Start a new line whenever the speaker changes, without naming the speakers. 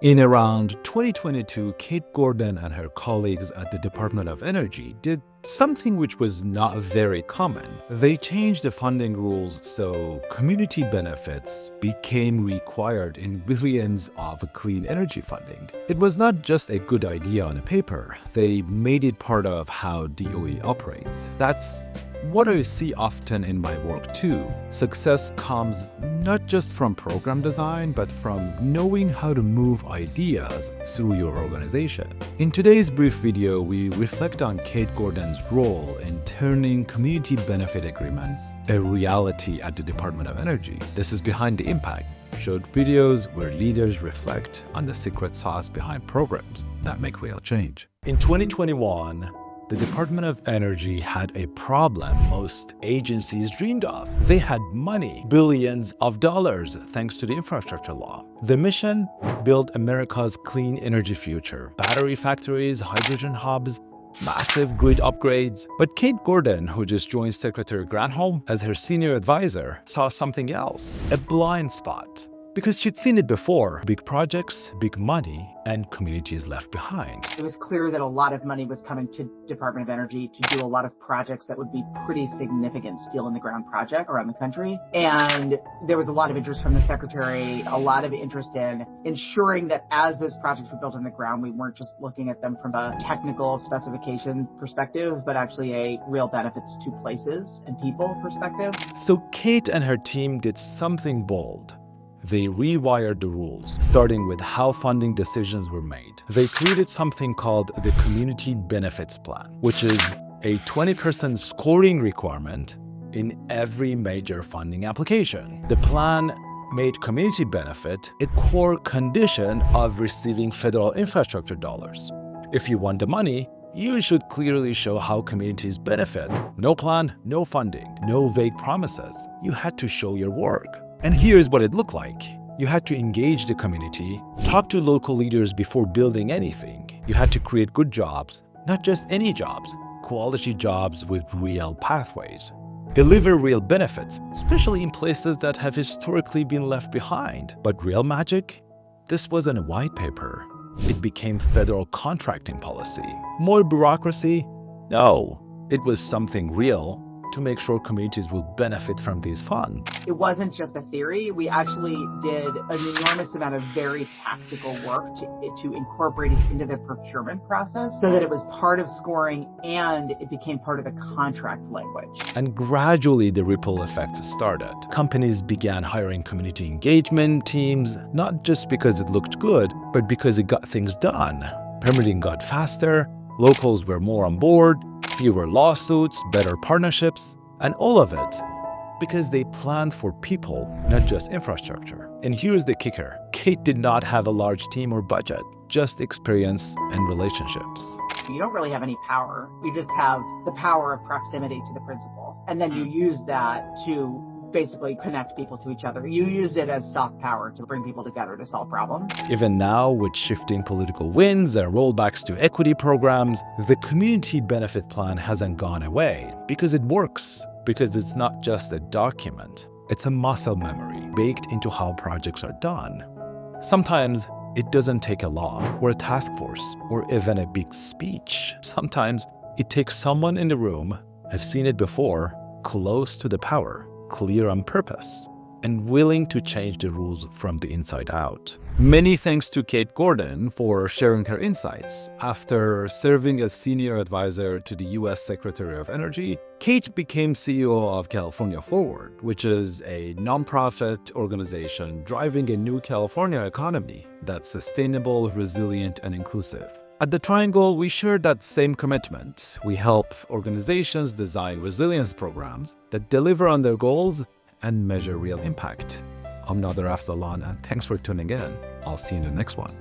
In around 2022, Kate Gordon and her colleagues at the Department of Energy did something which was not very common. They changed the funding rules so community benefits became required in billions of clean energy funding. It was not just a good idea on a paper, they made it part of how DOE operates. That's what I see often in my work too. Success comes not just from program design, but from knowing how to move ideas through your organization. In today's brief video, we reflect on Kate Gordon's role in turning community benefit agreements a reality at the Department of Energy. This is Behind the Impact, short videos where leaders reflect on the secret sauce behind programs that make real change. In 2021, the Department of Energy had a problem most agencies dreamed of. They had money, billions of dollars, thanks to the infrastructure law. The mission? Build America's clean energy future. Battery factories, hydrogen hubs, massive grid upgrades. But Kate Gordon, who just joined Secretary Granholm as her senior advisor, saw something else, a blind spot. Because she'd seen it before, big projects, big money, and communities left behind.
It was clear that a lot of money was coming to Department of Energy to do a lot of projects that would be pretty significant steel in the ground project around the country. And there was a lot of interest from the secretary, a lot of interest in ensuring that as those projects were built on the ground, we weren't just looking at them from a technical specification perspective, but actually a real benefits to places and people perspective.
So Kate and her team did something bold. They rewired the rules, starting with how funding decisions were made. They created something called the Community Benefits Plan, which is a 20% scoring requirement in every major funding application. The plan made community benefit a core condition of receiving federal infrastructure dollars. If you want the money, you should clearly show how communities benefit. No plan, no funding, no vague promises. You had to show your work. And here's what it looked like. You had to engage the community, talk to local leaders before building anything. You had to create good jobs, not just any jobs, quality jobs with real pathways. Deliver real benefits, especially in places that have historically been left behind. But real magic? This wasn't a white paper. It became federal contracting policy. More bureaucracy? No, it was something real to make sure communities will benefit from these funds.
It wasn't just a theory. We actually did an enormous amount of very tactical work to incorporate it into the procurement process so that it was part of scoring and it became part of the contract language.
And gradually the ripple effects started. Companies began hiring community engagement teams, not just because it looked good, but because it got things done. Permitting got faster, locals were more on board, fewer lawsuits, better partnerships, and all of it because they planned for people, not just infrastructure. And here's the kicker. Kate did not have a large team or budget, just experience and relationships.
You don't really have any power. You just have the power of proximity to the principal. And then you use that to basically connect people to each other. You use it as soft power to bring people together to solve problems.
Even now, with shifting political winds and rollbacks to equity programs, the community benefit plan hasn't gone away because it works, because it's not just a document. It's a muscle memory baked into how projects are done. Sometimes it doesn't take a law or a task force or even a big speech. Sometimes it takes someone in the room, I've seen it before, close to the power, clear on purpose, and willing to change the rules from the inside out. Many thanks to Kate Gordon for sharing her insights. After serving as senior advisor to the U.S. Secretary of Energy, Kate became CEO of California Forward, which is a nonprofit organization driving a new California economy that's sustainable, resilient, and inclusive. At the Triangle, we share that same commitment. We help organizations design resilience programs that deliver on their goals and measure real impact. I'm Nader Afzalan, and thanks for tuning in. I'll see you in the next one.